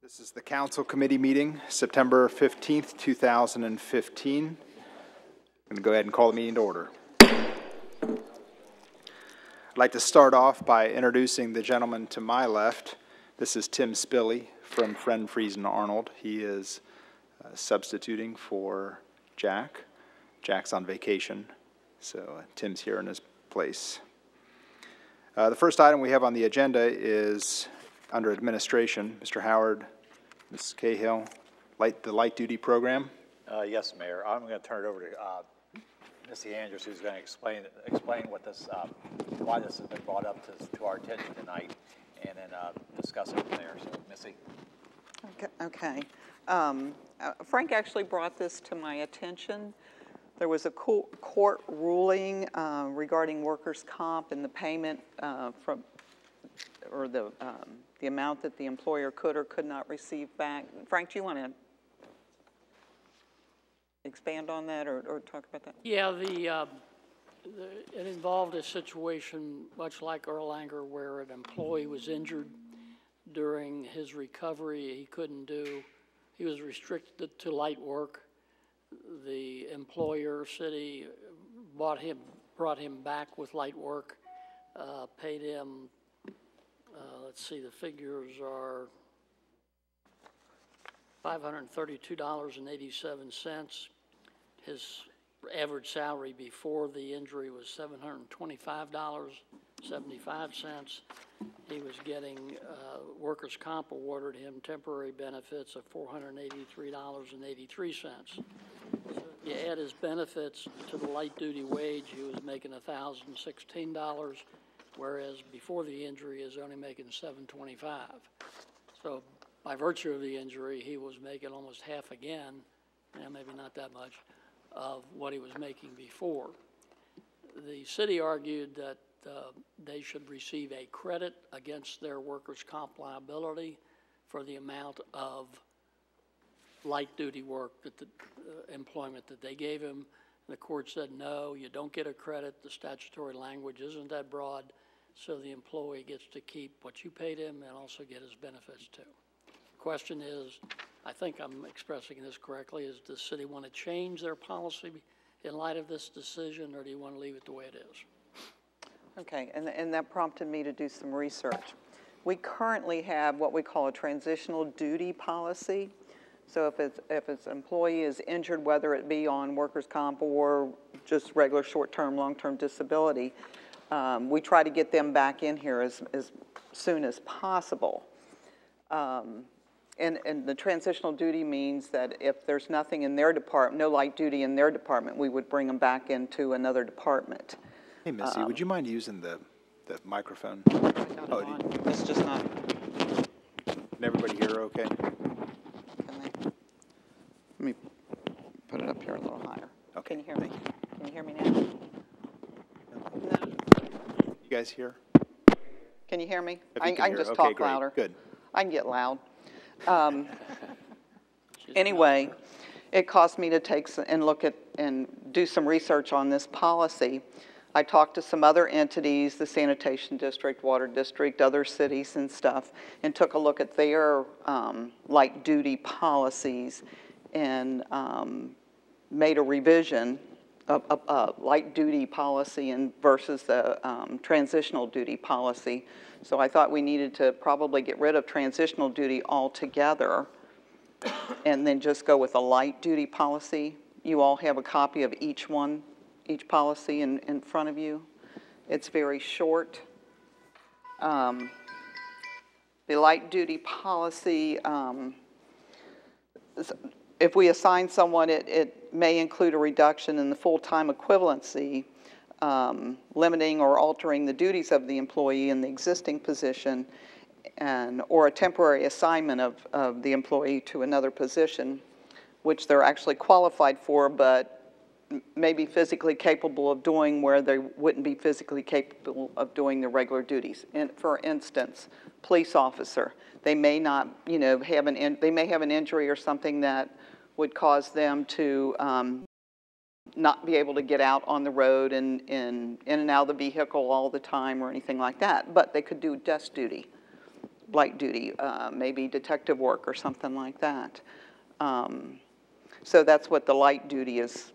This is the Council Committee meeting, September 15th, 2015. I'm going to go ahead and call the meeting to order. I'd like to start off by introducing the gentleman to my left. This is Tim Spilley from Friend Friesen Arnold. He is substituting for Jack. Jack's on vacation, so Tim's here in his place. The first item we have on the agenda is under administration. Mr. Howard, Ms. Cahill, the light duty program. Yes, Mayor. I'm going to turn it over to Missy Andrews, who's going to explain what this, why this has been brought up to our attention tonight, and then discuss it from there. So, Missy. Okay. Frank actually brought this to my attention. There was a court ruling regarding workers' comp and the payment or the amount that the employer could or could not receive back. Frank, do you want to expand on that or talk about that? Yeah, it involved a situation much like Erlanger where an employee was injured during his recovery. He was restricted to light work. The employer, city, brought him back with light work, paid him, let's see, the figures are $532.87. His average salary before the injury was $725.75. He was getting workers' comp awarded him temporary benefits of $483.83. You add his benefits to the light duty wage, he was making $1,016, whereas before the injury he was only making $725. So by virtue of the injury, he was making almost half again, maybe not that much, of what he was making before. The city argued that they should receive a credit against their workers' comp liability for the amount of light duty work that the employment that they gave him. And the court said, no, you don't get a credit. The statutory language isn't that broad, so the employee gets to keep what you paid him and also get his benefits too. The question is, I think I'm expressing this correctly, is does the city want to change their policy in light of this decision, or do you want to leave it the way it is? Okay, and that prompted me to do some research. We currently have what we call a transitional duty policy. So if its employee is injured, whether it be on workers' comp or just regular short-term, long-term disability, we try to get them back in here as soon as possible. And the transitional duty means that if there's nothing in their department, no light duty in their department, we would bring them back into another department. Hey, Missy, would you mind using the microphone? It's just not. Can everybody hear okay? Let me put it up here a little higher. Okay. Can you hear me? Can you hear me now? No. You guys hear? Can you hear me? I can just okay, talk great. louder. Good. I can get loud. Anyway, it caused me to take and look at and do some research on this policy. I talked to some other entities, the sanitation district, water district, other cities and stuff, and took a look at their light duty policies and made a revision of a light duty policy versus the transitional duty policy. So I thought we needed to probably get rid of transitional duty altogether and then just go with a light duty policy. You all have a copy of each policy in front of you. It's very short. The light duty policy, if we assign someone, it may include a reduction in the full-time equivalency, limiting or altering the duties of the employee in the existing position, or a temporary assignment of the employee to another position, which they're actually qualified for, but may be physically capable of doing where they wouldn't be physically capable of doing the regular duties. And for instance, police officer, they may not, they may have an injury or something that would cause them to not be able to get out on the road and in and out of the vehicle all the time or anything like that, but they could do desk duty. light duty, maybe detective work or something like that. So that's what the light duty is,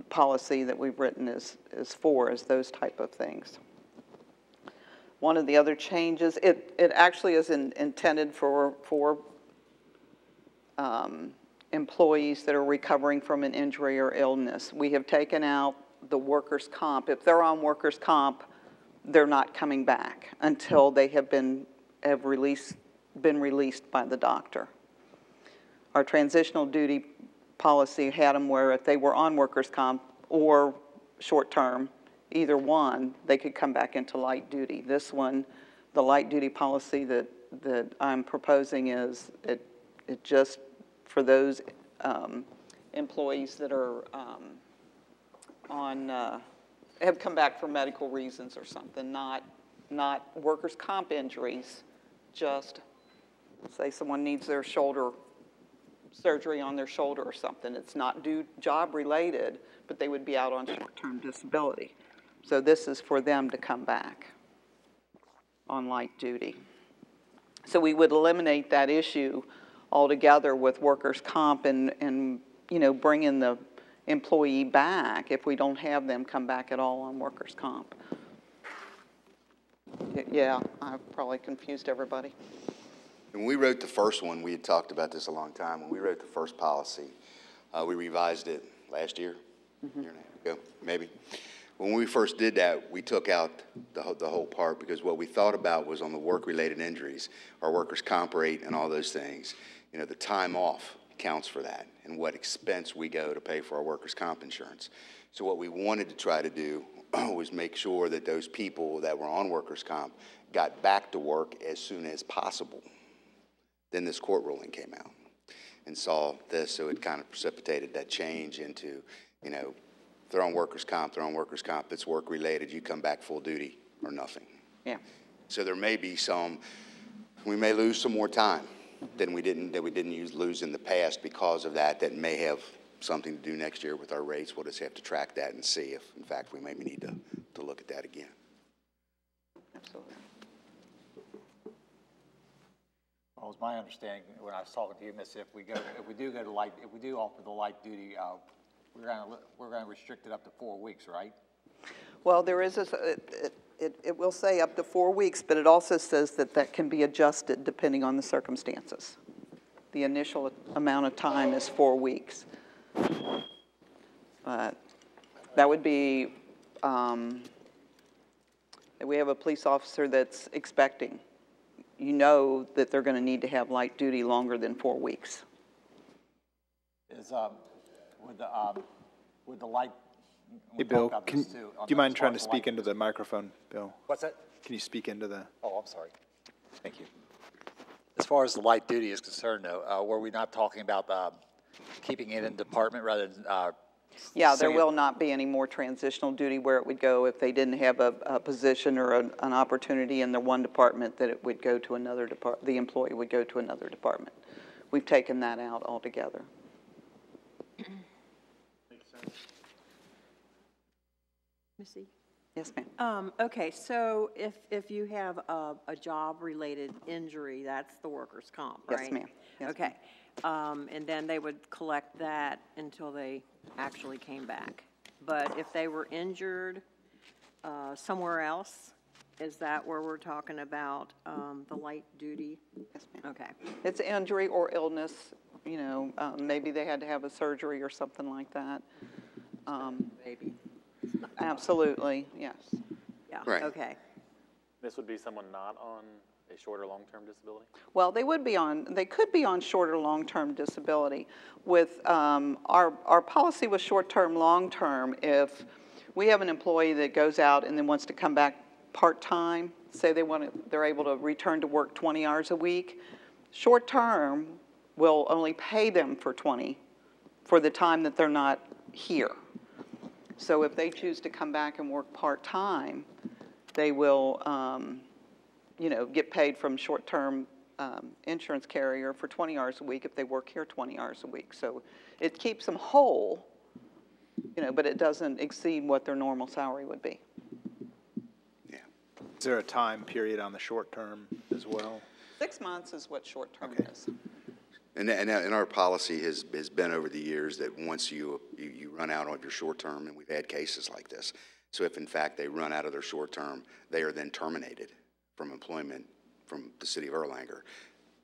policy that we've written is those type of things. One of the other changes, it actually is intended for employees that are recovering from an injury or illness. We have taken out the workers' comp. If they're on workers' comp, they're not coming back until they have been released by the doctor. Our transitional duty policy had them where if they were on workers' comp or short-term, either one, they could come back into light duty. This one, the light duty policy that I'm proposing is it just for those employees that are have come back for medical reasons or something, not workers' comp injuries, just say someone needs their shoulder surgery on their shoulder or something. It's not job related, but they would be out on short-term disability. So this is for them to come back on light duty. So we would eliminate that issue altogether with workers' comp and you know, bringing the employee back if we don't have them come back at all on workers' comp. Yeah, I've probably confused everybody. When we wrote the first one, we had talked about this a long time. When we wrote the first policy, we revised it last year, year and a half ago, maybe. When we first did that, we took out the whole part because what we thought about was on the work-related injuries, our workers' comp rate and all those things. You know, the time off counts for that and what expense we go to pay for our workers' comp insurance. So what we wanted to try to do was make sure that those people that were on workers' comp got back to work as soon as possible. Then this court ruling came out and saw this, so it kind of precipitated that change into, you know, they're on workers' comp, it's work-related, you come back full duty or nothing. Yeah. So there may be we may lose some more time than we didn't lose in the past because of that may have something to do next year with our rates. We'll just have to track that and see if, in fact, we maybe need to look at that again. Absolutely. Well, it was my understanding when I was talking to you, Miss, if we do offer the light duty, we're gonna restrict it up to 4 weeks, right? Well, there is it will say up to 4 weeks, but it also says that can be adjusted depending on the circumstances. The initial amount of time is 4 weeks. That would be, we have a police officer that's expecting. You know that they're going to need to have light duty longer than 4 weeks. With the light. Hey, Bill, do you mind trying to speak into the microphone, Bill? What's that? Can you speak into the? Oh, I'm sorry. Thank you. As far as the light duty is concerned, though, were we not talking about keeping it in department rather than? Yeah, there will not be any more transitional duty where it would go if they didn't have a position or an opportunity in the one department, that it would go to another department. The employee would go to another department. We've taken that out altogether. Makes sense. Missy? Yes, ma'am. Okay, so if you have a job-related injury, that's the workers' comp, right? Yes, ma'am. Yes, okay, and then they would collect that until they actually came back. But if they were injured somewhere else, is that where we're talking about the light duty? Yes, ma'am. Okay. It's injury or illness. You know, maybe they had to have a surgery or something like that. Baby. Absolutely, yes. Yeah. Right. Okay. This would be someone not on a short or long-term disability? Well, they could be on short or long-term disability. With our policy with short-term, long-term, if we have an employee that goes out and then wants to come back part-time, say they're able to return to work 20 hours a week, short-term will only pay them for 20 for the time that they're not here. So if they choose to come back and work part-time, they will, you know, get paid from short-term insurance carrier for 20 hours a week if they work here 20 hours a week. So it keeps them whole, you know, but it doesn't exceed what their normal salary would be. Yeah. Is there a time period on the short term as well? 6 months is what short-term Okay. is. And our policy has been over the years that once you run out of your short term, and we've had cases like this. So if in fact they run out of their short term, they are then terminated from employment from the city of Erlanger.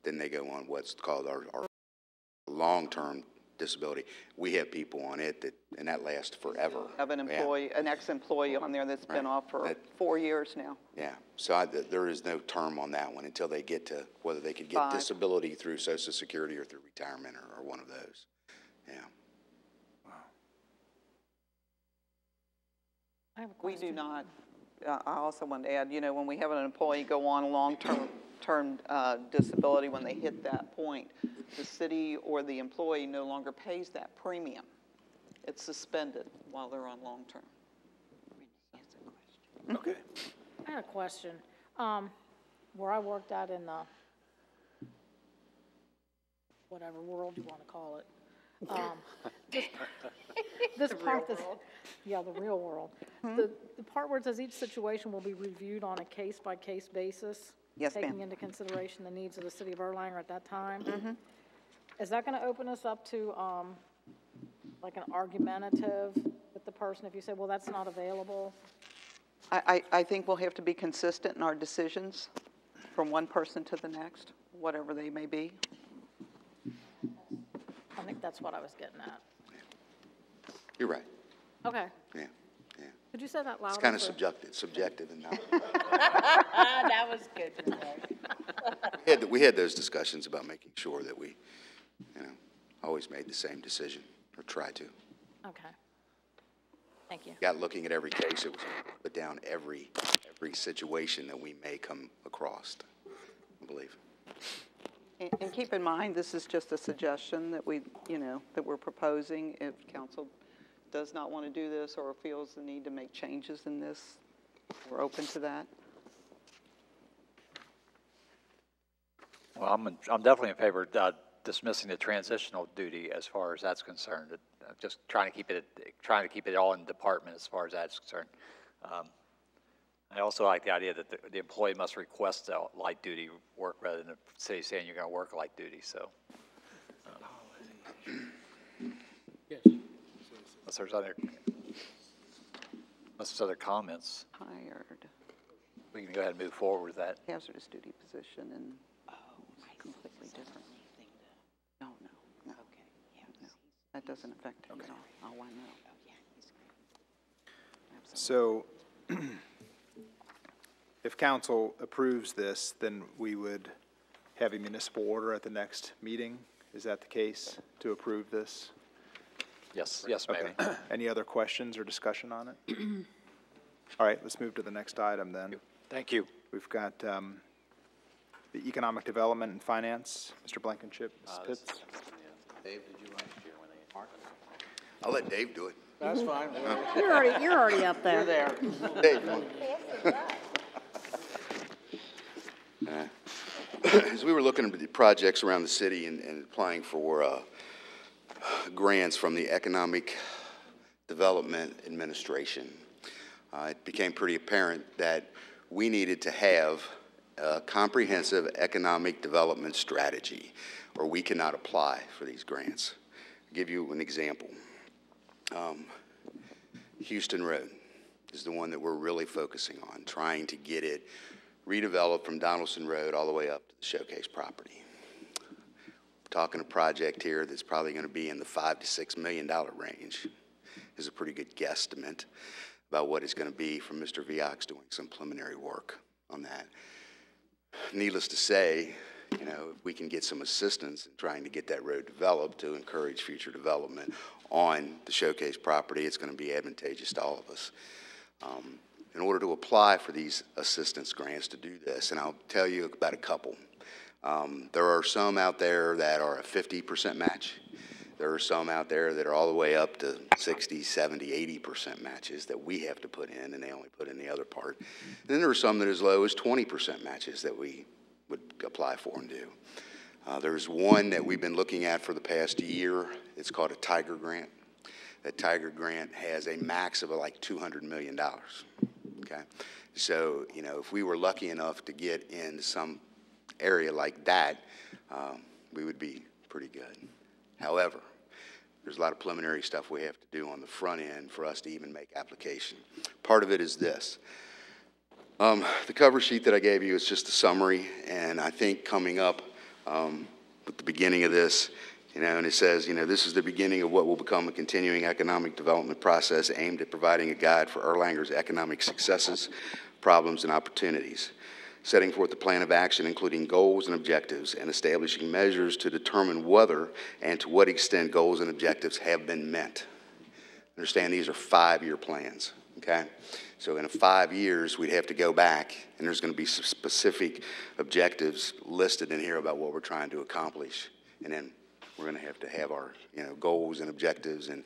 Then they go on what's called our long-term disability. We have people on it and that lasts forever. I have an employee, an ex-employee on there that's been Right. off for 4 years now. Yeah, so there is no term on that one until they get to whether they could get 5. disability through Social Security or through retirement or one of those. Yeah. I have a We question. do not, I also want to add, when we have an employee go on a long-term disability, when they hit that point, the city or the employee no longer pays that premium. It's suspended while they're on long-term. Okay. I had a question. Where I worked at in the, whatever world you want to call it, this part, yeah, the real world. The part where it says each situation will be reviewed on a case-by-case basis. Yes, ma'am. Taking into consideration the needs of the city of Erlanger at that time. Is that going to open us up to, like an argumentative with the person if you say, well, that's not available? I think we'll have to be consistent in our decisions from one person to the next, whatever they may be. I think that's what I was getting at. You're right. Okay. Yeah, yeah. Could you say that louder? It's kind of for- subjective and not. That was good. We had those discussions about making sure that we, always made the same decision or try to. Okay. Thank you. Got looking at every case, it was put down every situation that we may come across, I believe. And keep in mind, this is just a suggestion that that we're proposing. If council does not want to do this or feels the need to make changes in this, we're open to that. Well, I'm definitely in favor of dismissing the transitional duty as far as that's concerned. Just trying to keep it all in the department as far as that's concerned. I also like the idea that the employee must request light duty work rather than the city saying you're going to work light duty. So, Yes. unless there's other comments, Hired, we can go ahead and move forward with that. hazardous duty position, and completely different. No. That doesn't affect him at all. Oh, I know. So if council approves this, then we would have a municipal order at the next meeting? Is that the case, to approve this? Yes, Mayor. Okay. Any other questions or discussion on it? All right, let's move to the next item then. Thank you. We've got the Economic Development and Finance, Mr. Blankenship, Ms. Pitts. Dave, did you last year when they marked? I'll let Dave do it. That's fine. You're already up there. Dave, come on. As we were looking at the projects around the city and applying for grants from the Economic Development Administration, it became pretty apparent that we needed to have a comprehensive economic development strategy, or we cannot apply for these grants. I'll give you an example. Houston Road is the one that we're really focusing on, trying to get it redeveloped from Donaldson Road all the way up to the Showcase property. We're talking a project here that's probably going to be in the $5 to $6 million range. Is a pretty good guesstimate about what it's going to be from Mr. Viox doing some preliminary work on that. Needless to say, if we can get some assistance in trying to get that road developed to encourage future development on the Showcase property, it's going to be advantageous to all of us. In order to apply for these assistance grants to do this, and I'll tell you about a couple. There are some out there that are a 50% match. There are some out there that are all the way up to 60, 70, 80% matches that we have to put in, and they only put in the other part. And then there are some that are as low as 20% matches that we would apply for and do. There's one that we've been looking at for the past year. It's called a Tiger Grant. That Tiger Grant has a max of like $200 million, okay? So, if we were lucky enough to get in some area like that, we would be pretty good. However, there's a lot of preliminary stuff we have to do on the front end for us to even make application. Part of it is this. The cover sheet that I gave you is just a summary, and I think coming up with the beginning of this, and it says, this is the beginning of what will become a continuing economic development process aimed at providing a guide for Erlanger's economic successes, problems, and opportunities, setting forth a plan of action including goals and objectives, and establishing measures to determine whether and to what extent goals and objectives have been met. Understand these are 5-year plans, okay? So in 5 years, we'd have to go back, and there's going to be some specific objectives listed in here about what we're trying to accomplish, and then we're going to have our goals and objectives, and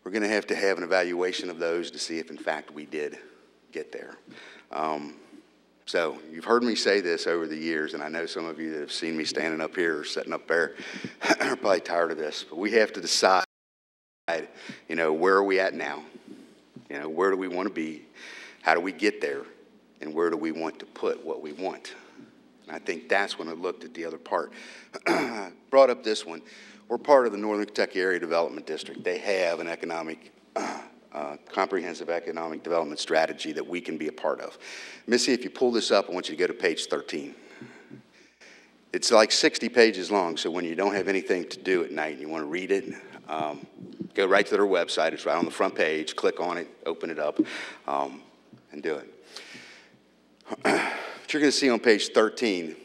we're going to have an evaluation of those to see if, in fact, we did get there. So you've heard me say this over the years, and I know some of you that have seen me standing up here or sitting up there are probably tired of this, but we have to decide, where are we at now? Where do we want to be? How do we get there? And where do we want to put what we want? And I think that's when I looked at the other part. Brought up this one. We're part of the Northern Kentucky Area Development District. They have an comprehensive economic development strategy that we can be a part of. Missy, if you pull this up, I want you to go to page 13. It's like 60 pages long, so when you don't have anything to do at night and you want to read it, go right to their website. It's right on the front page. Click on it, open it up, and do it. What you're going to see on page 13,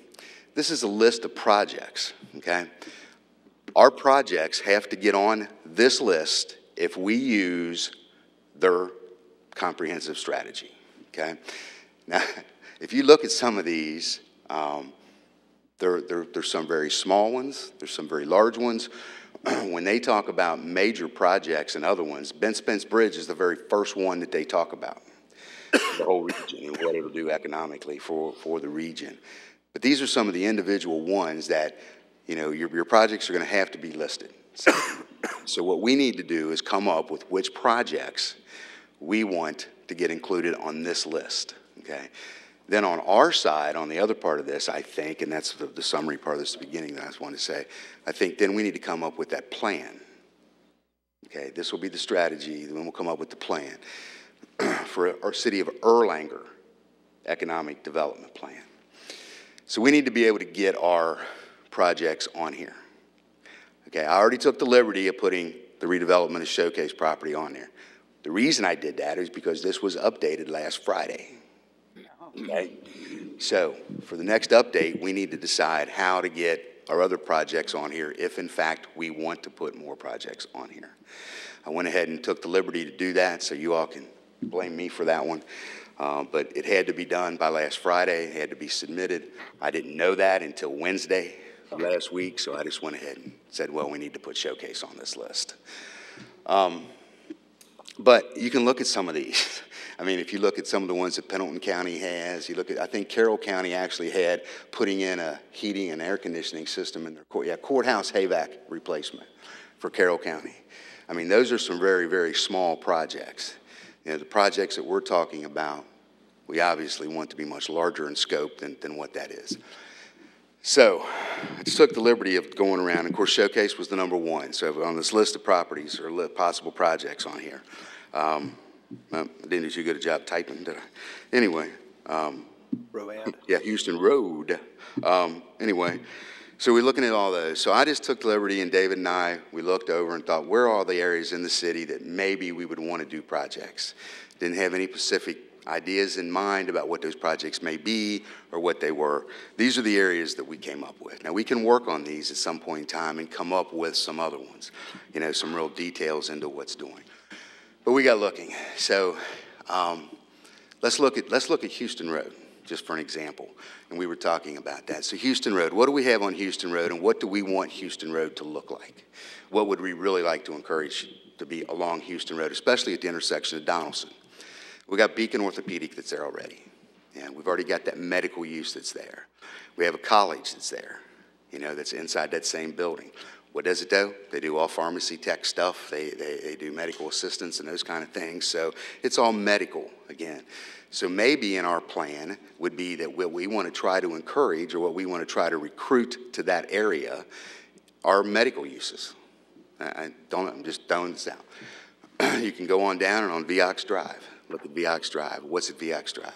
this is a list of projects, okay? Our projects have to get on this list if we use their comprehensive strategy, okay? Now, if you look at some of these, there's some very small ones, there's some very large ones. When they talk about major projects and other ones, Ben Spence Bridge is the very first one that they talk about, the whole region and what it'll do economically for the region. But these are some of the individual ones that, your projects are going to have to be listed. So what we need to do is come up with which projects we want to get included on this list, okay? Then on our side, on the other part of this, I think, and that's the summary part of this beginning that I just wanted to say, I think then we need to come up with that plan. Okay, this will be the strategy, then we'll come up with the plan for our city of Erlanger economic development plan. So we need to be able to get our projects on here. Okay, I already took the liberty of putting the redevelopment of Showcase property on there. The reason I did that is because this was updated last Friday. Okay, so for the next update, we need to decide how to get our other projects on here if, in fact, we want to put more projects on here. I went ahead and took the liberty to do that, so you all can blame me for that one. But it had to be done by last Friday. It had to be submitted. I didn't know that until Wednesday of last week, so I just went ahead and said, well, we need to put Showcase on this list. But you can look at some of these. I mean, if you look at some of the ones that Pendleton County has, you look at, I think Carroll County actually had putting in a heating and air conditioning system in their courthouse HVAC replacement for Carroll County. I mean, those are some very, very small projects. The projects that we're talking about, we obviously want to be much larger in scope than what that is. So I just took the liberty of going around. Of course, Showcase was the #1. So on this list of properties or possible projects on here, I didn't do too good a job typing, did I? Anyway. Road. Yeah, Houston Road. Anyway, so we're looking at all those. So I just took the liberty, and David and I, we looked over and thought, where are all the areas in the city that maybe we would want to do projects? Didn't have any specific ideas in mind about what those projects may be or what they were. These are the areas that we came up with. Now, we can work on these at some point in time and come up with some other ones, some real details into what's doing. But we got looking. So let's look at Houston Road, just for an example. And we were talking about that. So Houston Road, what do we have on Houston Road, and what do we want Houston Road to look like? What would we really like to encourage to be along Houston Road, especially at the intersection of Donaldson? We got Beacon Orthopedic that's there already. And we've already got that medical use that's there. We have a college that's there, that's inside that same building. What does it do? They do all pharmacy tech stuff. They do medical assistance and those kind of things. So it's all medical again. So maybe in our plan would be that what we want to try to encourage or what we want to try to recruit to that area are medical uses. I'm just throwing this out. You can go on down and on Vioxx Drive. Look at Vioxx Drive. What's at Vioxx Drive?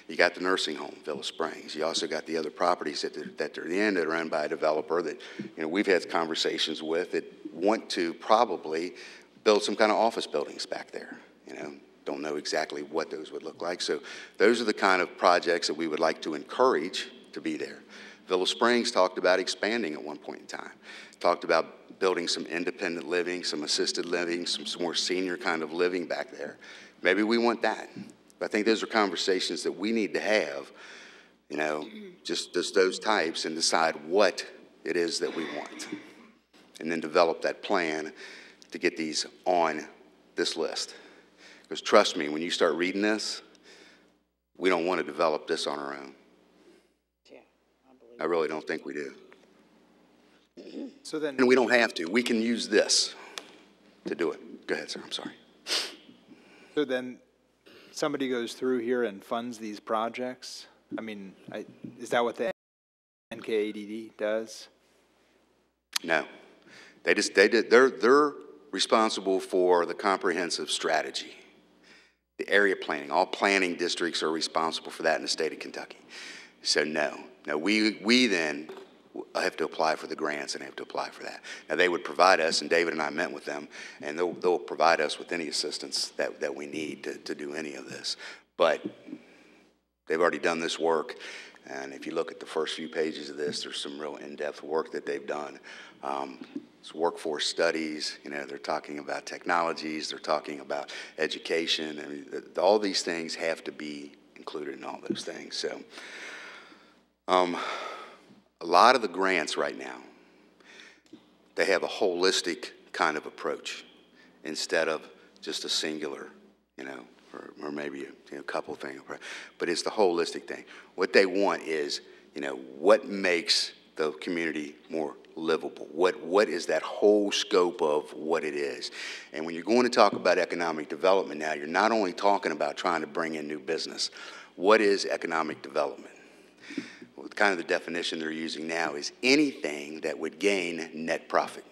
You got the nursing home, Villa Springs. You also got the other properties that are in that are owned by a developer that, you know, we've had conversations with that want to probably build some kind of office buildings back there. You know, don't know exactly what those would look like. So those are the kind of projects that we would like to encourage to be there. Villa Springs talked about expanding at one point in time. Talked about building some independent living, some assisted living, some more senior kind of living back there. Maybe we want that. But I think those are conversations that we need to have, you know, just those types, and decide what it is that we want. And then develop that plan to get these on this list. Because trust me, when you start reading this, we don't want to develop this on our own. Yeah, I really don't think we do. So then, And we don't have to. We can use this to do it. Go ahead, sir. I'm sorry. so then somebody goes through here and funds these projects? I mean, is that what the NKADD does? No. They're responsible for the comprehensive strategy, the area planning. All planning districts are responsible for that in the state of Kentucky. So no, we then have to apply for the grants and have to apply for that. Now they would provide us, and David and I met with them, and they'll provide us with any assistance that we need to do any of this. But they've already done this work, and if you look at the first few pages of this, there's some real in-depth work that they've done. It's workforce studies, you know, they're talking about technologies, they're talking about education. I mean, all these things have to be included in all those things. So a lot of the grants right now, they have a holistic kind of approach instead of just a singular, you know, or maybe a couple things, but it's the holistic thing. What they want is, you know, what makes the community more livable? What is that whole scope of what it is? And when you're going to talk about economic development now, you're not only talking about trying to bring in new business. What is economic development? Well, kind of the definition they're using now is anything that would gain net profit.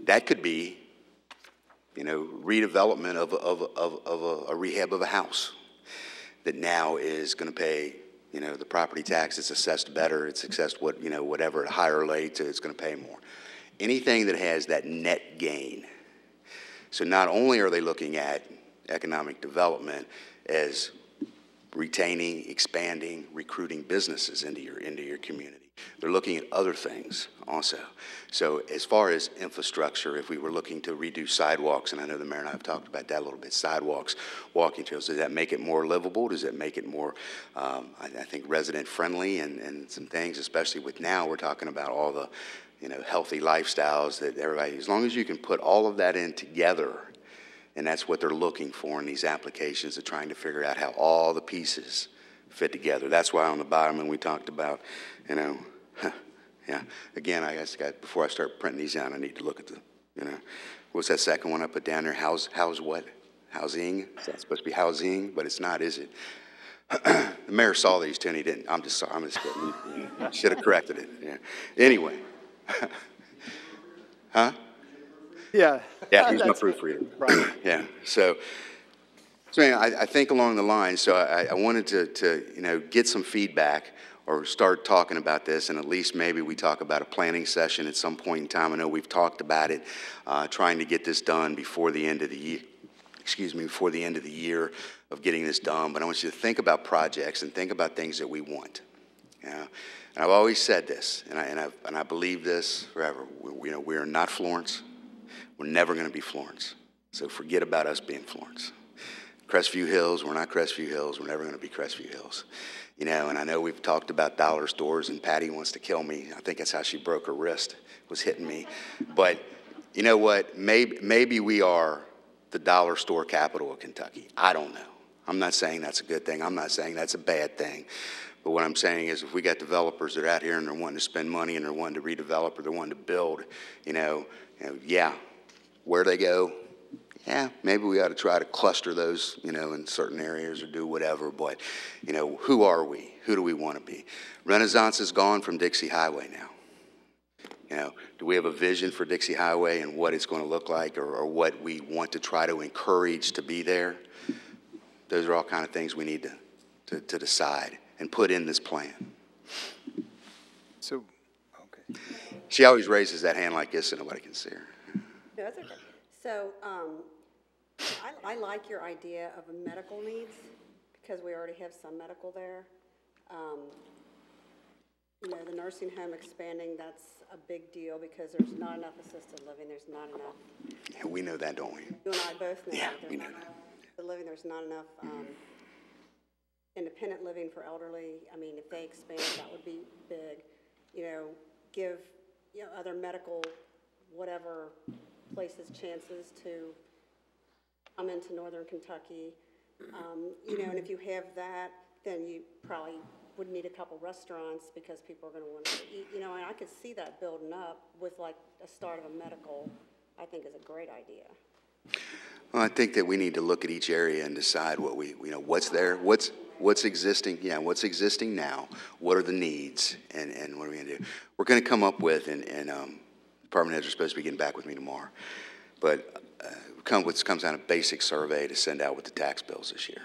That could be, you know, redevelopment of a rehab of a house that now is going to pay, you know, the property tax, it's assessed better, it's assessed whatever at a higher rate, so it's going to pay more. Anything that has that net gain. So not only are they looking at economic development as retaining, expanding, recruiting businesses into your community, they're looking at other things also. So as far as infrastructure, if we were looking to redo sidewalks, and I know the mayor and I have talked about that a little bit, sidewalks, walking trails, does that make it more livable? Does it make it more, I think, resident friendly and some things, especially with now we're talking about all the, you know, healthy lifestyles that everybody, as long as you can put all of that in together, and that's what they're looking for in these applications, of trying to figure out how all the pieces fit together. That's why on the bottom, when we talked about, you know, yeah, again, I guess before I start printing these out, I need to look at the, you know, what's that second one I put down there? House what? Housing? Is that supposed to be housing? But it's not, is it? The mayor saw these too, and he didn't. I'm just sorry. I'm just kidding. You should have corrected it. Yeah. Anyway. Huh? Yeah. Yeah, he's my proofreader. Right. Yeah. So anyway, I think along the line, so I wanted to you know, get some feedback or start talking about this, and at least maybe we talk about a planning session at some point in time. I know we've talked about it, trying to get this done before the end of the year. Before the end of the year of getting this done. But I want you to think about projects and think about things that we want. Yeah. And I've always said this, and I believe this forever. We are not Florence. We're never going to be Florence. So forget about us being Florence. Crestview Hills, we're not Crestview Hills. We're never going to be Crestview Hills. You know, and I know we've talked about dollar stores, and Patty wants to kill me. I think that's how she broke her wrist, was hitting me. But you know what? Maybe we are the dollar store capital of Kentucky. I don't know. I'm not saying that's a good thing. I'm not saying that's a bad thing. But what I'm saying is, if we got developers that are out here and they're wanting to spend money and they're wanting to redevelop or they're wanting to build, you know, yeah, where they go, yeah, maybe we ought to try to cluster those, in certain areas or do whatever, but, who are we? Who do we want to be? Renaissance is gone from Dixie Highway now. Do we have a vision for Dixie Highway and what it's going to look like, or what we want to try to encourage to be there? Those are all kind of things we need to decide and put in this plan. So, okay. She always raises that hand like this so nobody can see her. No, that's okay. So, I like your idea of medical needs, because we already have some medical there. The nursing home expanding, that's a big deal, because there's not enough assisted living, there's not enough. Yeah, we know that, don't we? You and I both know. Yeah, that we there's know not that. enough assisted living, there's not enough, independent living for elderly. I mean, if they expand, that would be big. Give, other medical, whatever places chances to come into northern Kentucky. And if you have that, then you probably would need a couple restaurants, because people are going to want to eat, and I could see that building up with like a start of a medical, I think is a great idea. Well, I think that we need to look at each area and decide what what's there, what's existing, what's existing now, what are the needs, and what are we going to do? We're going to come up with, and department heads are supposed to be getting back with me tomorrow, but comes down a basic survey to send out with the tax bills this year.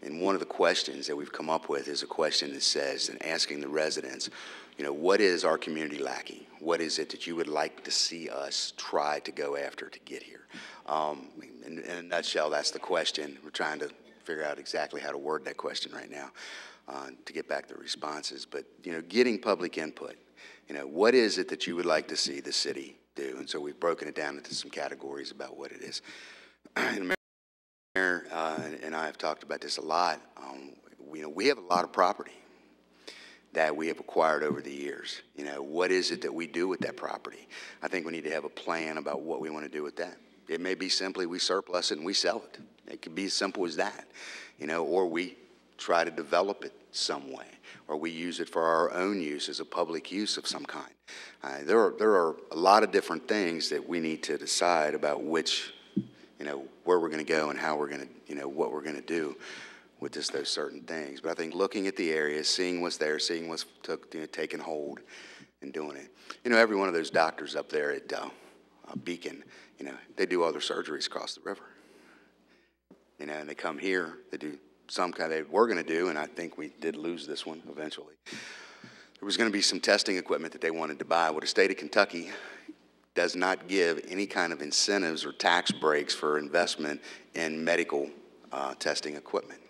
And one of the questions that we've come up with is a question that says, and asking the residents, what is our community lacking? What is it that you would like to see us try to go after to get here? In a nutshell, that's the question. We're trying to figure out exactly how to word that question right now to get back the responses. But, getting public input, what is it that you would like to see the city do? And so we've broken it down into some categories about what it is. And I have talked about this a lot. We have a lot of property that we have acquired over the years. What is it that we do with that property? I think we need to have a plan about what we want to do with that. It may be simply we surplus it and we sell it. It could be as simple as that, or we try to develop it some way, or we use it for our own use as a public use of some kind. There are a lot of different things that we need to decide about which, where we're going to go and how we're going to, what we're going to do with just those certain things. But I think looking at the areas, seeing what's there, seeing what's taken hold, and doing it. Every one of those doctors up there at Beacon, they do all their surgeries across the river. And they come here, they do some kind they were going to do, and I think we did lose this one eventually. There was going to be some testing equipment that they wanted to buy. Well, the state of Kentucky does not give any kind of incentives or tax breaks for investment in medical testing equipment.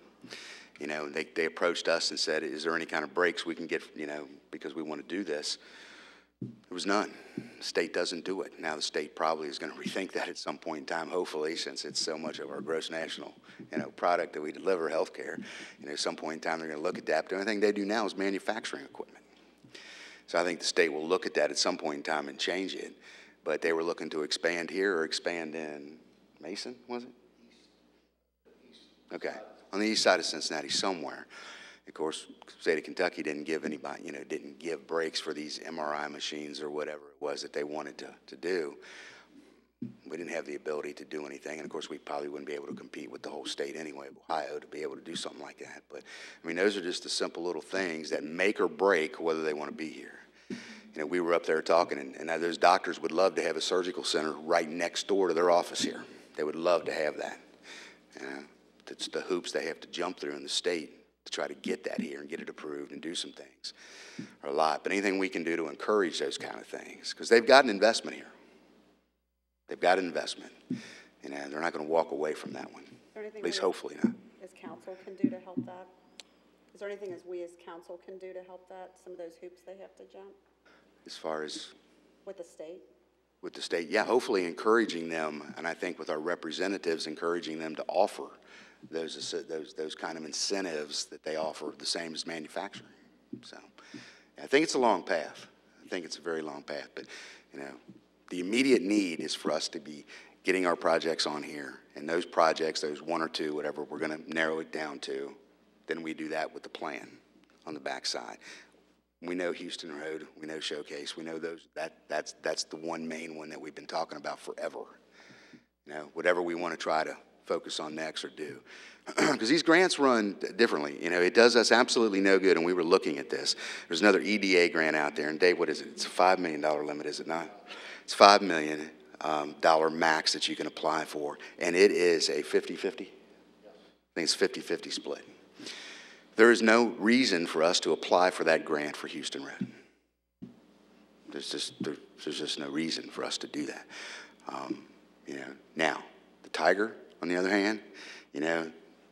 They approached us and said, is there any kind of breaks we can get, because we want to do this? There was none. The state doesn't do it. Now the state probably is going to rethink that at some point in time, hopefully, since it's so much of our gross national, product that we deliver, healthcare. At some point in time they're going to look at that. But the only thing they do now is manufacturing equipment. So I think the state will look at that at some point in time and change it. But they were looking to expand here or expand in Mason, was it? Okay, on the east side of Cincinnati somewhere. Of course, the state of Kentucky didn't give anybody, didn't give breaks for these MRI machines or whatever it was that they wanted to do. We didn't have the ability to do anything. And of course, we probably wouldn't be able to compete with the whole state anyway, of Ohio, to be able to do something like that. But those are just the simple little things that make or break whether they want to be here. We were up there talking, and those doctors would love to have a surgical center right next door to their office here. They would love to have that. It's the hoops they have to jump through in the state to try to get that here and get it approved and do some things are a lot. But anything we can do to encourage those kind of things, because they've got an investment here. They've got an investment. They're not going to walk away from that one. At least hopefully not. As council can do to help that? Is there anything as we as council can do to help that, some of those hoops they have to jump? As far as? With the state? With the state, yeah, hopefully encouraging them, and I think with our representatives, encouraging them to offer those kind of incentives that they offer, the same as manufacturing. So I think it's a long path. I think it's a very long path, but the immediate need is for us to be getting our projects on here, and those projects, those one or two, whatever, we're going to narrow it down to. Then we do that with the plan on the backside. We know Houston Road, we know Showcase, we know those. That's the one main one that we've been talking about forever. You know, whatever we want to try to focus on next or do. Because these grants run differently. You know, it does us absolutely no good, and we were looking at this. There's another EDA grant out there, and Dave, what is it? It's a $5 million limit, is it not? It's $5 million max that you can apply for, and it is a 50-50? I think it's 50-50 split. There is no reason for us to apply for that grant for Houston Road. There's just no reason for us to do that. You know, now, the Tiger, on the other hand, you know,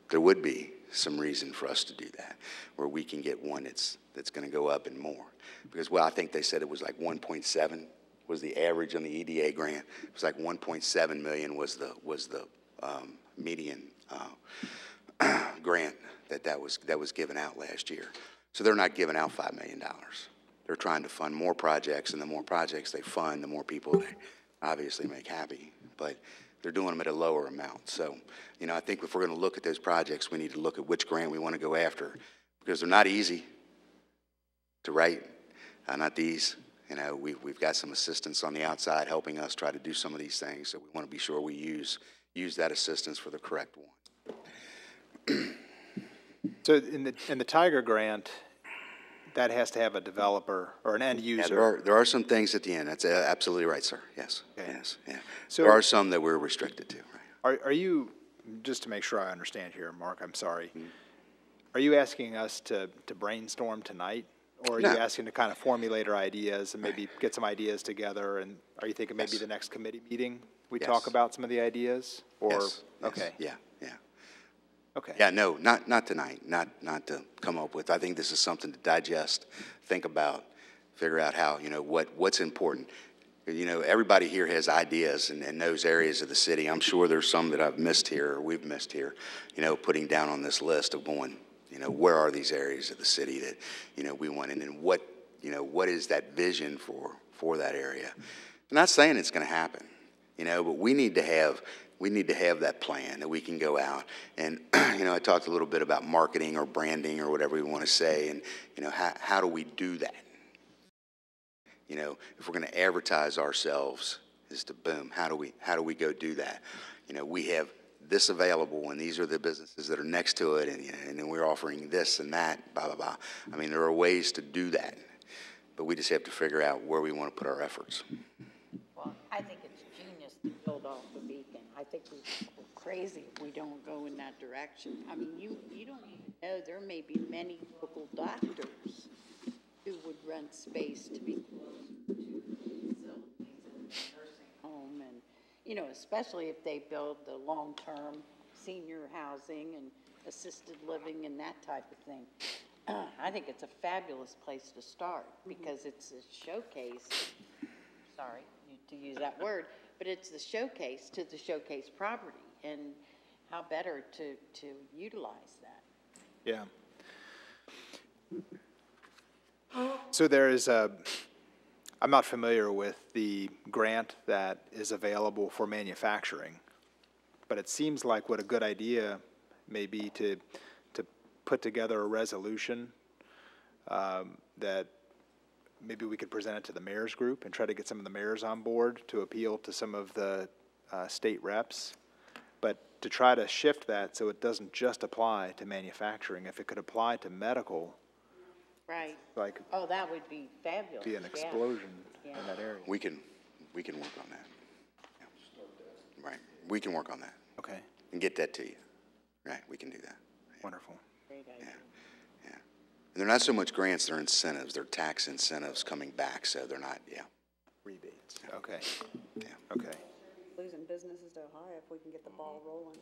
there would be some reason for us to do that, where we can get one that's going to go up and more. Because, well, I think they said it was like 1.7 was the average on the EDA grant. It was like 1.7 million was the median grant that was given out last year. So they're not giving out $5 million. They're trying to fund more projects, and the more projects they fund, the more people they obviously make happy. But they're doing them at a lower amount. So, you know, I think if we're going to look at those projects, we need to look at which grant we want to go after, because they're not easy to write. Not these. You know, we've got some assistance on the outside helping us try to do some of these things. So we want to be sure we use that assistance for the correct one. So in the Tiger grant, that has to have a developer or an end user. Yeah, there are some things at the end. That's absolutely right, sir. Yes. Okay. Yes. Yeah. So there are some that we're restricted to. Right. Are you, just to make sure I understand here, Mark, I'm sorry, are you asking us to brainstorm tonight? Or are you asking to kind of formulate our ideas and maybe get some ideas together? And are you thinking maybe the next committee meeting we talk about some of the ideas? Or yes. Okay. Yeah. Okay. Yeah, no, not tonight, not to come up with. I think this is something to digest, think about, figure out how, you know, what's important. You know, everybody here has ideas and knows areas of the city. I'm sure there's some that I've missed here or we've missed here, you know, putting down on this list of going, you know, where are these areas of the city that, you know, we want, and then what is that vision for that area? I'm not saying it's going to happen, you know, but we need to have that plan that we can go out and, you know, I talked a little bit about marketing or branding or whatever we want to say, and, you know, how do we do that? You know, if we're going to advertise ourselves, is to boom, how do we go do that? You know, we have this available, and these are the businesses that are next to it, and then we're offering this and that, blah, blah, blah. I mean, there are ways to do that, but we just have to figure out where we want to put our efforts. Well, I think it's genius to build off the beacon. I think we're crazy if we don't go in that direction. I mean, you don't even know, there may be many local doctors who would rent space to be close to facilities and nursing home, and, you know, especially if they build the long-term senior housing and assisted living and that type of thing. I think it's a fabulous place to start because it's a showcase, sorry to use that word, but it's the showcase to the showcase property, and how better to utilize that. Yeah. So there is I'm not familiar with the grant that is available for manufacturing, but it seems like what a good idea may be to put together a resolution that maybe we could present it to the mayor's group and try to get some of the mayors on board to appeal to some of the state reps, but to try to shift that so it doesn't just apply to manufacturing. If it could apply to medical, Right. like, oh, that would be fabulous. be an explosion in that area. We can work on that. Yeah. Right. We can work on that. Okay. And get that to you. Right. We can do that. Yeah. Wonderful. Great idea. Yeah. And they're not so much grants, they're incentives. They're tax incentives coming back, so they're not, Rebates. Okay. Yeah. Okay. Losing businesses to Ohio if we can get the ball rolling.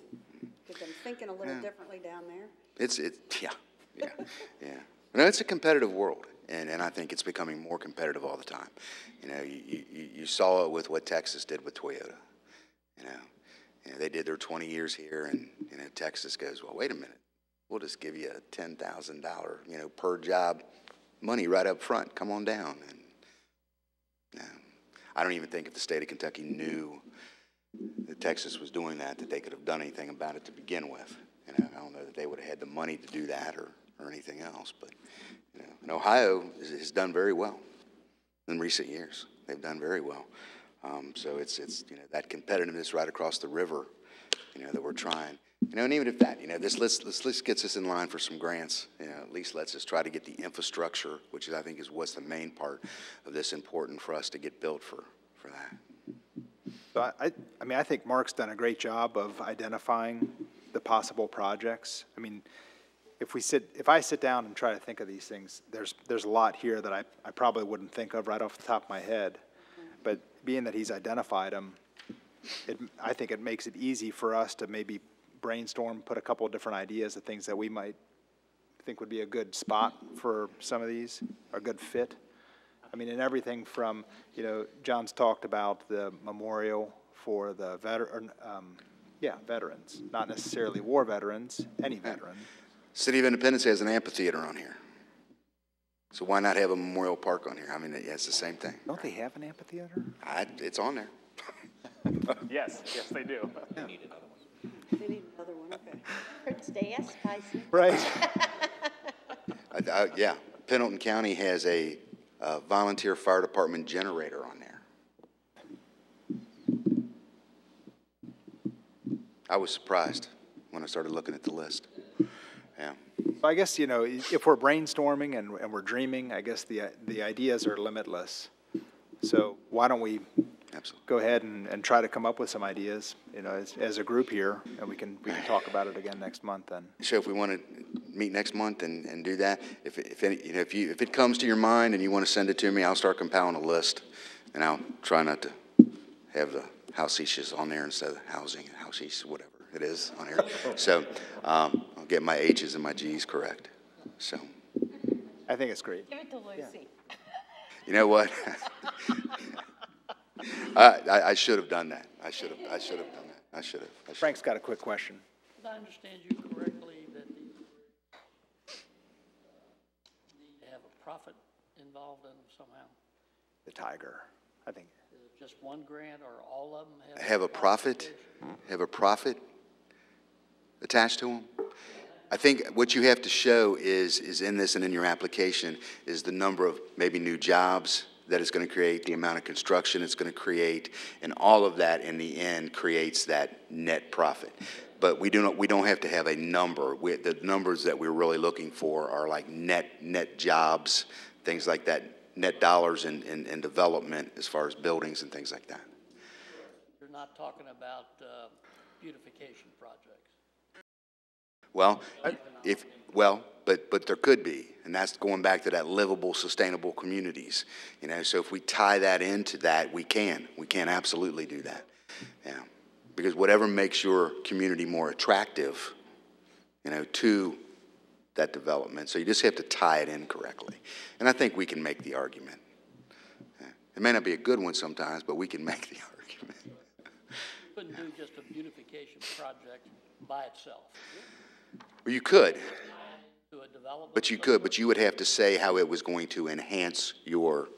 Get them thinking a little differently down there. Yeah. No, it's a competitive world, and I think it's becoming more competitive all the time. You know, you saw it with what Texas did with Toyota. You know, they did their 20 years here, and, you know, Texas goes, well, wait a minute. We'll just give you a $10,000, you know, per job money right up front. Come on down. And I don't even think if the state of Kentucky knew that Texas was doing that they could have done anything about it to begin with. You know, I don't know that they would have had the money to do that or anything else. But, you know, and Ohio has done very well in recent years. They've done very well. So it's, you know, that competitiveness right across the river, you know, that we're trying. You know, and even if that, you know, this gets us in line for some grants, you know, at least lets us try to get the infrastructure, which is, I think is what's the main part of this important for us to get built for that. So I mean, I think Mark's done a great job of identifying the possible projects. I mean, if I sit down and try to think of these things, there's a lot here that I probably wouldn't think of right off the top of my head. But being that he's identified them, I think it makes it easy for us to maybe brainstorm, put a couple of different ideas of things that we might think would be a good spot for some of these, or a good fit. I mean, in everything from, you know, John's talked about the memorial for the veterans, not necessarily war veterans, any veteran. City of Independence has an amphitheater on here. So why not have a memorial park on here? I mean, yeah, it's the same thing. Don't they have an amphitheater? It's on there. Yes, they do. They need another one, okay. Hurts to ask, Tyson. Right. Yeah, Pendleton County has a volunteer fire department generator on there. I was surprised when I started looking at the list. Yeah. I guess, you know, if we're brainstorming and we're dreaming, I guess the ideas are limitless. So why don't we Absolutely. go ahead and try to come up with some ideas, you know, as a group here, and we can talk about it again next month then. So if we want to meet next month and do that, if it comes to your mind and you want to send it to me, I'll start compiling a list, and I'll try not to have the house-ish on there instead of housing, house-ish, whatever it is on here. So I'll get my H's and my G's correct. So I think it's great. Give it to Lucy. you know what? I should have done that. I should have done that. I should have. Frank's got a quick question. Did I understand you correctly that these need to have a profit involved in them somehow? The Tiger, I think. Is it just one grant or all of them Have a profit attached to them. I think what you have to show is in this and in your application is the number of maybe new jobs that it's going to create, the amount of construction it's going to create, and all of that in the end creates that net profit. But we don't have to have a number. The numbers that we're really looking for are like net jobs, things like that, net dollars in development as far as buildings and things like that. You're not talking about beautification projects. Well, but there could be, and that's going back to that livable, sustainable communities. You know, so if we tie that into that, we can absolutely do that. Yeah, because whatever makes your community more attractive, you know, to that development. So you just have to tie it in correctly, and I think we can make the argument. Yeah. It may not be a good one sometimes, but we can make the argument. You couldn't do just a beautification project by itself. Well, you could. But you would have to say how it was going to enhance your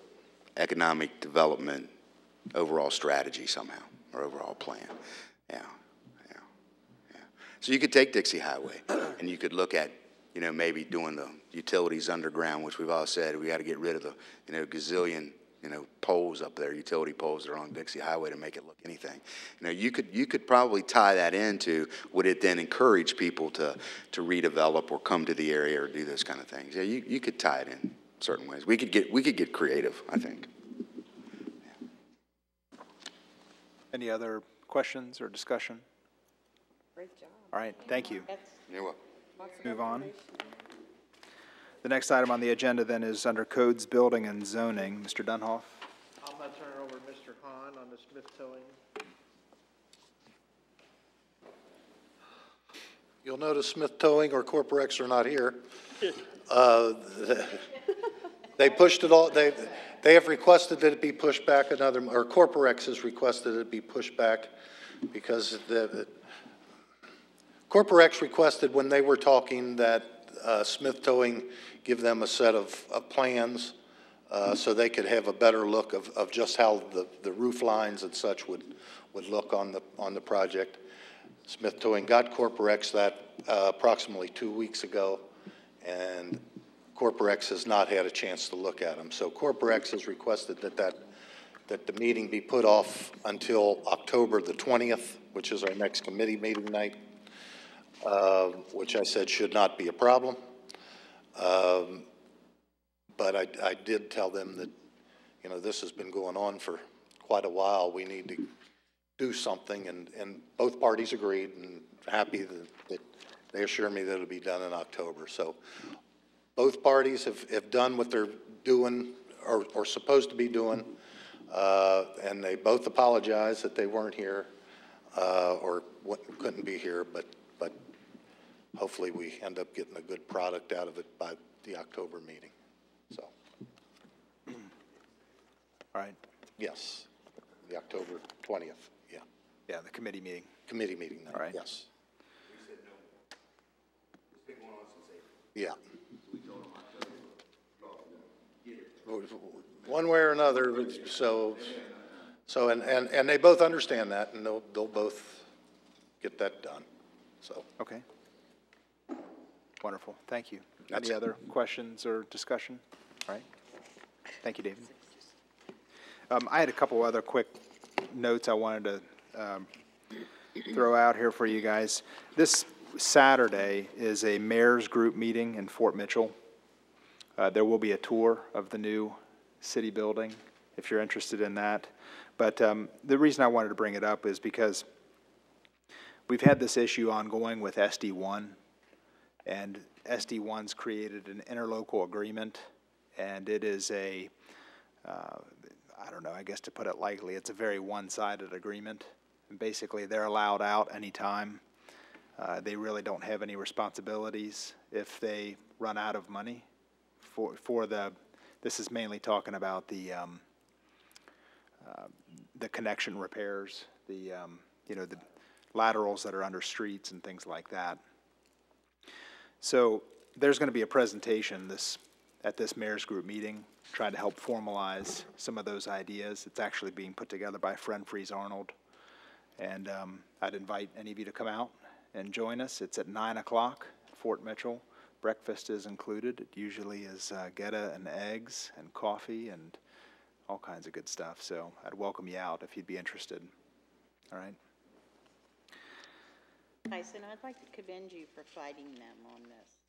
economic development overall strategy somehow, or overall plan. Yeah. So you could take Dixie Highway, and you could look at, you know, maybe doing the utilities underground, which we've all said we got to get rid of the, you know, gazillion, you know, poles up there, utility poles that are on Dixie Highway to make it look anything. You know, you could probably tie that into, would it then encourage people to redevelop or come to the area or do those kind of things? Yeah, you could tie it in certain ways. We could get creative, I think. Yeah. Any other questions or discussion? Great job. All right, thank you. You're welcome. Move on. The next item on the agenda then is under Codes, Building, and Zoning. Mr. Dunhoff. I'm going to turn it over to Mr. Hahn on the Smith Towing. You'll notice Smith Towing or Corporex are not here. They pushed it all, they have requested that it be pushed back another, or Corporex has requested it be pushed back because Corporex requested when they were talking that Smith Towing give them a set of plans so they could have a better look of just how the roof lines and such would look on the project. Smith Towing got Corporex that approximately 2 weeks ago, and Corporex has not had a chance to look at them. So Corporex has requested that that the meeting be put off until October the 20th, which is our next committee meeting night, which I said should not be a problem. But I did tell them that, you know, this has been going on for quite a while. We need to do something, and both parties agreed, and happy that they assure me that it'll be done in October. So both parties have done what they're doing or supposed to be doing, and they both apologize that they weren't here or couldn't be here, but hopefully we end up getting a good product out of it by the October meeting. So, All right. yes, the October 20th, yeah. Yeah, the committee meeting. Committee meeting night, All right. yes. Yeah. One way or another, and they both understand that, and they'll both get that done, so. Okay. Wonderful. Thank you. That's Any it. other questions or discussion? All right. Thank you, David. I had a couple other quick notes I wanted to throw out here for you guys. This Saturday is a mayor's group meeting in Fort Mitchell. There will be a tour of the new city building, if you're interested in that. But the reason I wanted to bring it up is because we've had this issue ongoing with SD1, and SD1's created an interlocal agreement, and it is a, I don't know, I guess to put it lightly, it's a very one-sided agreement. And basically, they're allowed out anytime. They really don't have any responsibilities if they run out of money for the, this is mainly talking about the connection repairs, the, you know, the laterals that are under streets and things like that. So there's going to be a presentation at this mayor's group meeting, trying to help formalize some of those ideas. It's actually being put together by Friend Freeze Arnold. And I'd invite any of you to come out and join us. It's at 9 o'clock, Fort Mitchell. Breakfast is included. It usually is geta and eggs and coffee and all kinds of good stuff. So I'd welcome you out if you'd be interested. All right. Tyson, I'd like to commend you for fighting them on this.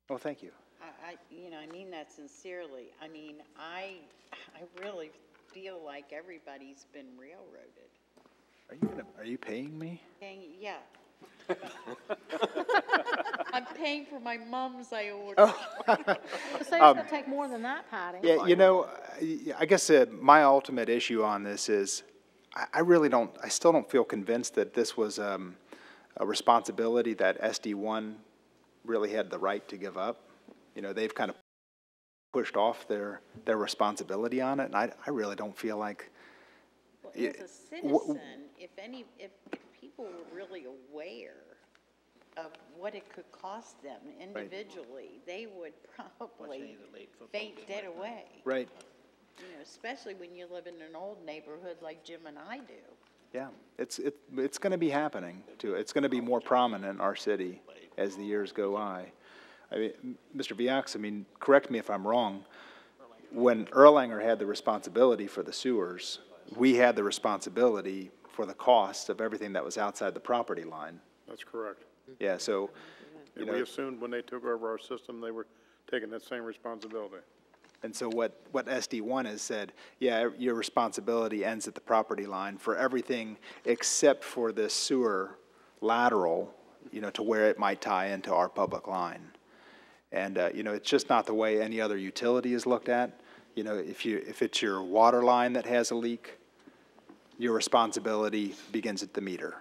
Well, thank you. You know, I mean that sincerely. I mean, I really feel like everybody's been railroaded. Are you paying me? Yeah. I'm paying for my mums I ordered. So it's gonna take more than that, Patty. Yeah, you know, I guess my ultimate issue on this is I still don't feel convinced that this was a responsibility that SD1 really had the right to give up. You know, they've kind of pushed off their responsibility on it, and I really don't feel like. Well, as a citizen, if people were really aware of what it could cost them individually, they would probably faint dead away. Right. You know, especially when you live in an old neighborhood like Jim and I do. Yeah, it's going to be happening too. It's going to be more prominent in our city as the years go by. I mean, Mr. Viax, I mean, correct me if I'm wrong. When Erlanger had the responsibility for the sewers, we had the responsibility for the cost of everything that was outside the property line. That's correct. Yeah, so, you know. We assumed when they took over our system, they were taking that same responsibility. And so what SD1 has said, yeah, your responsibility ends at the property line for everything except for this sewer lateral, you know, to where it might tie into our public line. And, you know, it's just not the way any other utility is looked at. You know, if it's your water line that has a leak, your responsibility begins at the meter.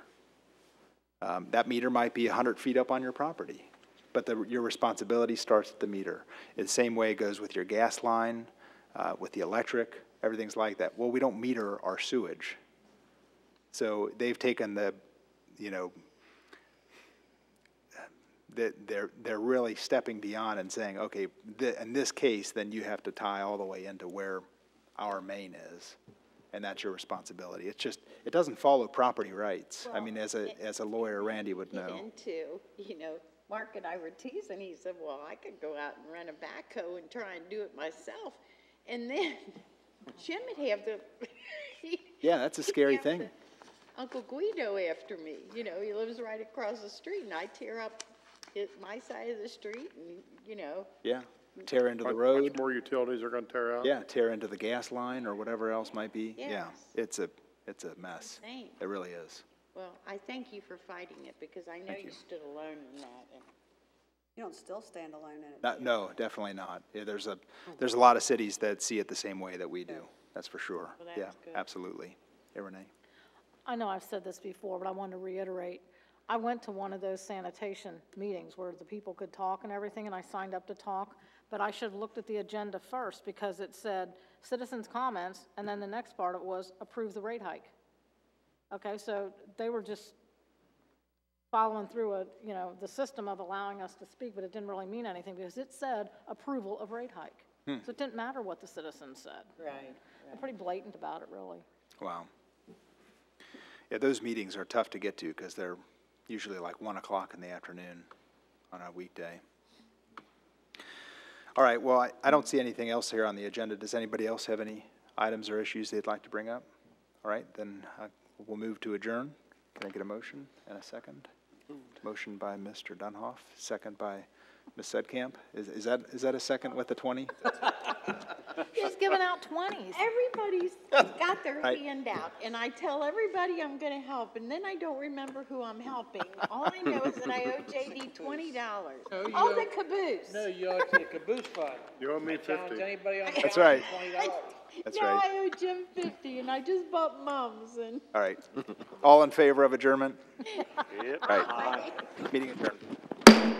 That meter might be 100 feet up on your property, but your responsibility starts at the meter. The same way it goes with your gas line, with the electric, everything's like that. Well, we don't meter our sewage. So they've taken the, you know, they're really stepping beyond and saying, okay, in this case, then you have to tie all the way into where our main is, and that's your responsibility. It's just, it doesn't follow property rights. Well, I mean, as a lawyer, Randy would know. Into, you know, Mark and I were teasing. He said, well, I could go out and rent a backhoe and try and do it myself. And then Jim would have the. Yeah, that's a scary have thing. the Uncle Guido after me, you know, he lives right across the street, and I tear up my side of the street, and, you know. Yeah, tear into the Much road. more utilities are gonna tear out. Yeah, tear into the gas line or whatever else might be. Yeah, Yes. it's a mess. Insane. It really is. Well, I thank you for fighting it, because I know you stood alone in that, and You don't still stand alone in it. No, definitely not. Yeah, there's a lot of cities that see it the same way that we do. That's for sure. Well, Yeah, that's good. absolutely. Yeah, Renee? I know I've said this before, but I wanted to reiterate. I went to one of those sanitation meetings where the people could talk and everything, and I signed up to talk, but I should have looked at the agenda first, because it said citizens' comments, and then the next part of it was approve the rate hike. Okay, so they were just following through the system of allowing us to speak, but it didn't really mean anything, because it said approval of rate hike. So it didn't matter what the citizens said. right. They're pretty blatant about it, really. Wow. Yeah, those meetings are tough to get to because they're usually like 1 o'clock in the afternoon on a weekday. All right, well, I don't see anything else here on the agenda. Does anybody else have any items or issues they'd like to bring up? All right, then we'll move to adjourn. Can I get a motion and a second? Motion by Mr. Dunhoff, second by Ms. Sedkamp. Is that a second with the 20? She's giving out 20s. Everybody's got their Right. hand out, and I tell everybody I'm gonna help, and then I don't remember who I'm helping. All I know is that I owe JD $20. No, you Oh, the owe- caboose. No, you owe it to the caboose fund. You owe me I challenge 50. anybody on That's council right. $20. That's No, right. I owe Jim 50, and I just bought mums, and. All right. All in favor of adjournment? Yep. All right. Meeting adjourned.